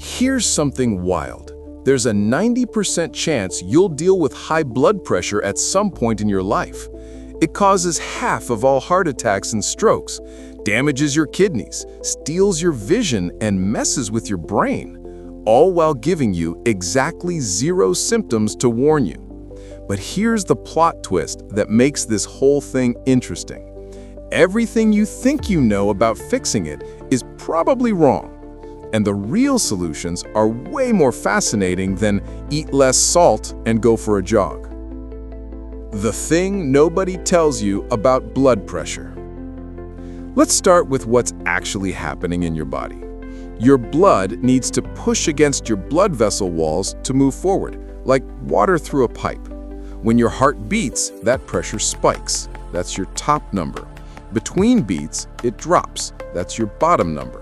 Here's something wild. There's a 90% chance you'll deal with high blood pressure at some point in your life. It causes half of all heart attacks and strokes, damages your kidneys, steals your vision, and messes with your brain, all while giving you exactly 0 symptoms to warn you. But here's the plot twist that makes this whole thing interesting. Everything you think you know about fixing it is probably wrong. And the real solutions are way more fascinating than eat less salt and go for a jog. The thing nobody tells you about blood pressure. Let's start with what's actually happening in your body. Your blood needs to push against your blood vessel walls to move forward, like water through a pipe. When your heart beats, that pressure spikes. That's your top number. Between beats, it drops. That's your bottom number.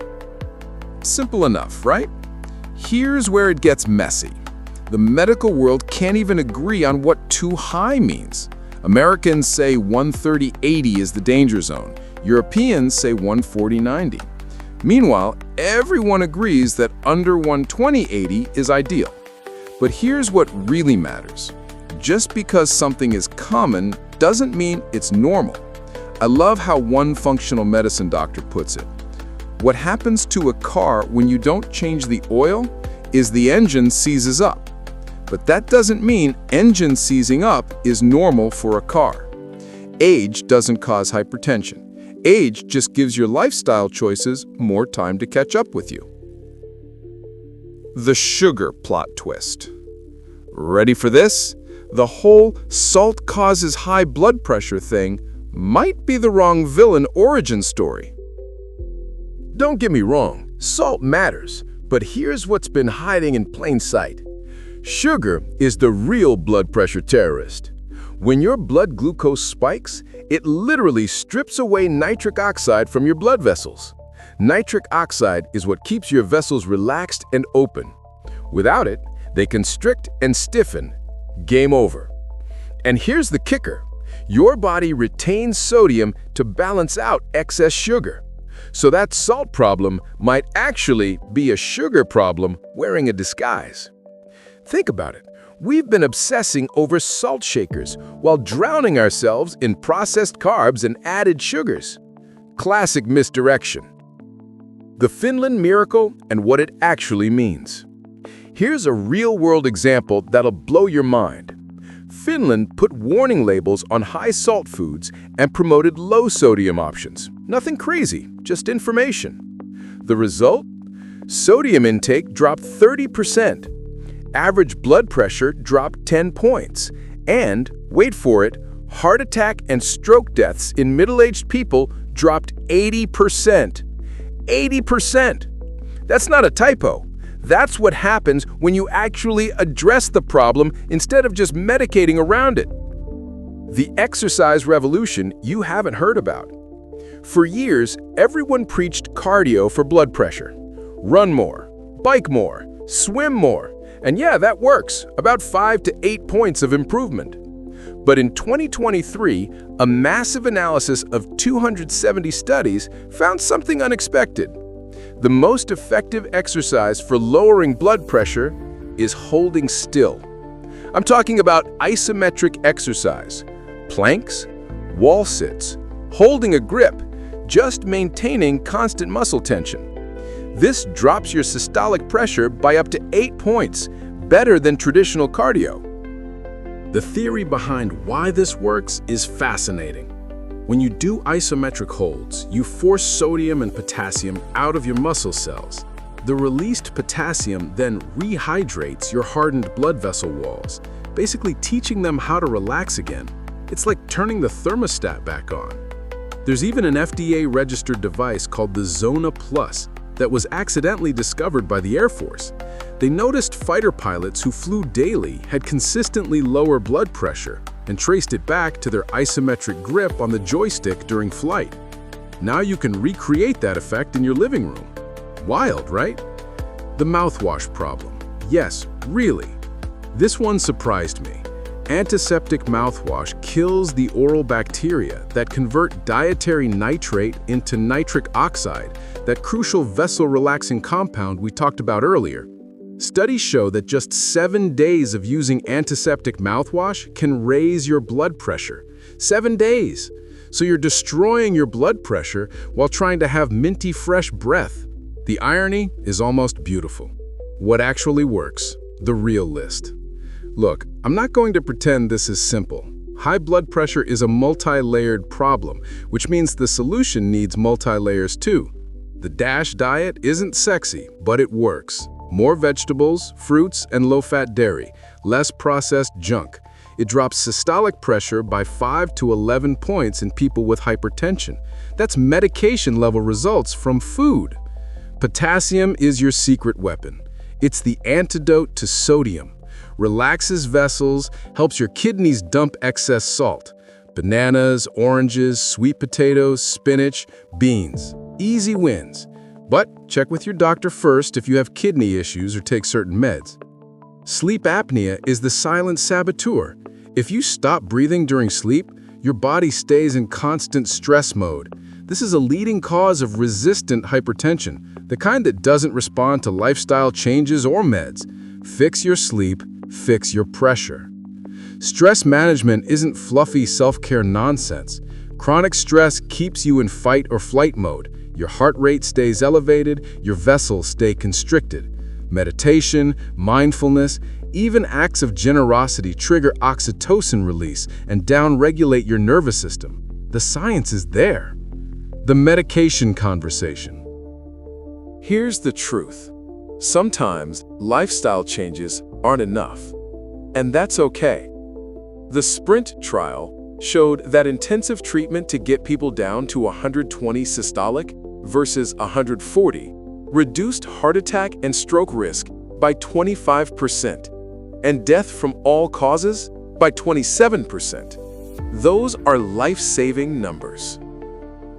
Simple enough, right? Here's where it gets messy. The medical world can't even agree on what too high means. Americans say 130/80 is the danger zone. Europeans say 140/90. Meanwhile, everyone agrees that under 120/80 is ideal. But here's what really matters. Just because something is common doesn't mean it's normal. I love how one functional medicine doctor puts it. What happens to a car when you don't change the oil is the engine seizes up. But that doesn't mean engine seizing up is normal for a car. Age doesn't cause hypertension. Age just gives your lifestyle choices more time to catch up with you. The sugar plot twist. Ready for this? The whole salt causes high blood pressure thing might be the wrong villain origin story. Don't get me wrong, salt matters, but here's what's been hiding in plain sight. Sugar is the real blood pressure terrorist. When your blood glucose spikes, it literally strips away nitric oxide from your blood vessels. Nitric oxide is what keeps your vessels relaxed and open. Without it, they constrict and stiffen. Game over. And here's the kicker. Your body retains sodium to balance out excess sugar. So that salt problem might actually be a sugar problem wearing a disguise. Think about it. We've been obsessing over salt shakers while drowning ourselves in processed carbs and added sugars. Classic misdirection. The Finland miracle and what it actually means. Here's a real-world example that'll blow your mind. Finland put warning labels on high-salt foods and promoted low-sodium options. Nothing crazy, just information. The result? Sodium intake dropped 30%. Average blood pressure dropped 10 points. And, wait for it, heart attack and stroke deaths in middle-aged people dropped 80%. 80%! That's not a typo. That's what happens when you actually address the problem instead of just medicating around it. The exercise revolution you haven't heard about. For years, everyone preached cardio for blood pressure. Run more, bike more, swim more. And yeah, that works, about 5 to 8 points of improvement. But in 2023, a massive analysis of 270 studies found something unexpected. The most effective exercise for lowering blood pressure is holding still. I'm talking about isometric exercise, planks, wall sits, holding a grip, just maintaining constant muscle tension. This drops your systolic pressure by up to 8 points, better than traditional cardio. The theory behind why this works is fascinating. When you do isometric holds, you force sodium and potassium out of your muscle cells. The released potassium then rehydrates your hardened blood vessel walls, basically teaching them how to relax again. It's like turning the thermostat back on. There's even an FDA-registered device called the Zona Plus that was accidentally discovered by the Air Force. They noticed fighter pilots who flew daily had consistently lower blood pressure and traced it back to their isometric grip on the joystick during flight. Now you can recreate that effect in your living room. Wild, right? The mouthwash problem. Yes, really. This one surprised me. Antiseptic mouthwash kills the oral bacteria that convert dietary nitrate into nitric oxide, that crucial vessel-relaxing compound we talked about earlier. Studies show that just 7 days of using antiseptic mouthwash can raise your blood pressure. 7 days! So you're destroying your blood pressure while trying to have minty fresh breath. The irony is almost beautiful. What actually works? The real list. Look, I'm not going to pretend this is simple. High blood pressure is a multi-layered problem, which means the solution needs multi-layers too. The DASH diet isn't sexy, but it works. More vegetables, fruits, and low-fat dairy, less processed junk. It drops systolic pressure by 5 to 11 points in people with hypertension. That's medication-level results from food. Potassium is your secret weapon. It's the antidote to sodium. Relaxes vessels, helps your kidneys dump excess salt. Bananas, oranges, sweet potatoes, spinach, beans. Easy wins. But check with your doctor first if you have kidney issues or take certain meds. Sleep apnea is the silent saboteur. If you stop breathing during sleep, your body stays in constant stress mode. This is a leading cause of resistant hypertension, the kind that doesn't respond to lifestyle changes or meds. Fix your sleep, fix your pressure. Stress management isn't fluffy self-care nonsense. Chronic stress keeps you in fight or flight mode. Your heart rate stays elevated, your vessels stay constricted. Meditation, mindfulness, even acts of generosity trigger oxytocin release and downregulate your nervous system. The science is there. The medication conversation. Here's the truth. Sometimes lifestyle changes aren't enough, and that's okay. The SPRINT trial showed that intensive treatment to get people down to 120 systolic versus 140 reduced heart attack and stroke risk by 25% and death from all causes by 27%. Those are life-saving numbers.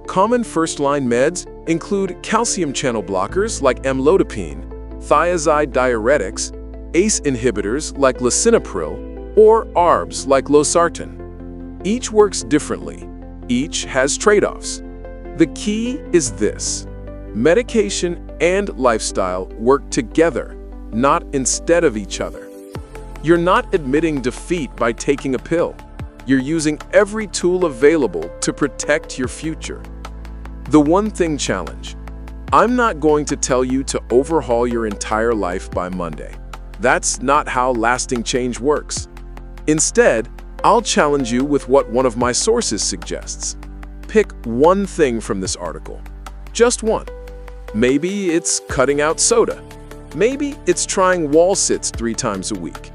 Common first-line meds include calcium channel blockers like amlodipine, thiazide diuretics, ACE inhibitors like lisinopril, or ARBs like losartan. Each works differently. Each has trade-offs. The key is this: medication and lifestyle work together, not instead of each other. You're not admitting defeat by taking a pill. You're using every tool available to protect your future. The one thing challenge: I'm not going to tell you to overhaul your entire life by Monday. That's not how lasting change works. Instead, I'll challenge you with what one of my sources suggests. Pick one thing from this article. Just one. Maybe it's cutting out soda. Maybe it's trying wall sits 3 times a week.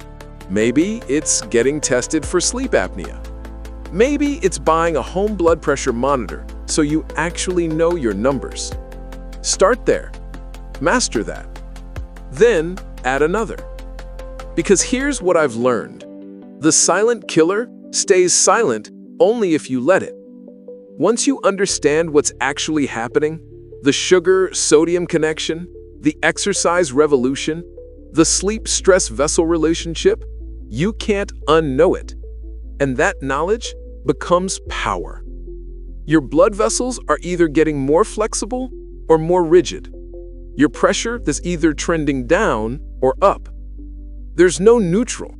Maybe it's getting tested for sleep apnea. Maybe it's buying a home blood pressure monitor so you actually know your numbers. Start there. Master that. Then add another. Because here's what I've learned. The silent killer stays silent only if you let it. Once you understand what's actually happening, the sugar-sodium connection, the exercise revolution, the sleep-stress vessel relationship, you can't unknow it. And that knowledge becomes power. Your blood vessels are either getting more flexible or more rigid. Your pressure is either trending down or up. There's no neutral.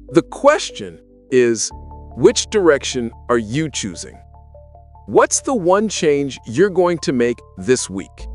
The question is, which direction are you choosing? What's the one change you're going to make this week?